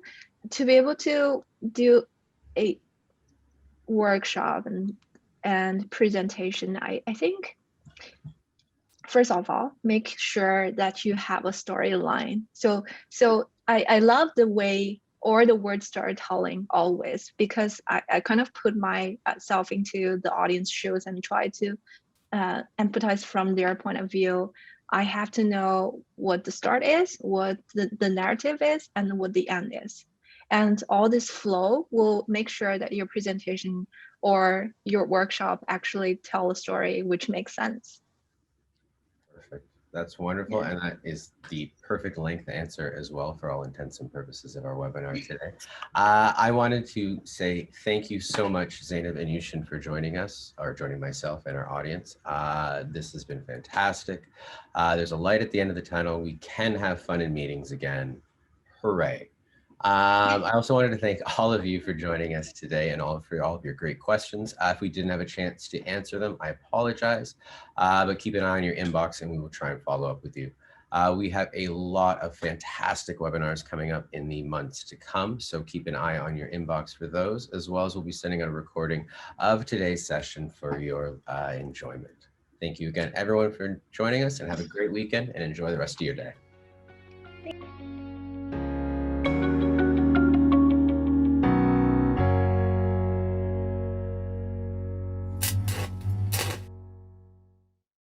to be able to do a workshop and presentation, I think, first of all, make sure that you have a storyline. So I love the way or the word storytelling always, because I kind of put myself into the audience shoes and try to empathize from their point of view. I have to know what the start is, what the narrative is, and what the end is. And all this flow will make sure that your presentation or your workshop actually tell a story which makes sense. Perfect. That's wonderful. Yeah. And that is the perfect length answer as well for all intents and purposes of our webinar today. I wanted to say thank you so much, Zainab and Yushin, for joining us, or joining myself and our audience. This has been fantastic. There's a light at the end of the tunnel. We can have fun in meetings again. Hooray. I also wanted to thank all of you for joining us today and for all of your great questions. If we didn't have a chance to answer them, I apologize, but keep an eye on your inbox and we will try and follow up with you. We have a lot of fantastic webinars coming up in the months to come, so keep an eye on your inbox for those, as well as we'll be sending out a recording of today's session for your enjoyment. Thank you again, everyone, for joining us, and have a great weekend and enjoy the rest of your day.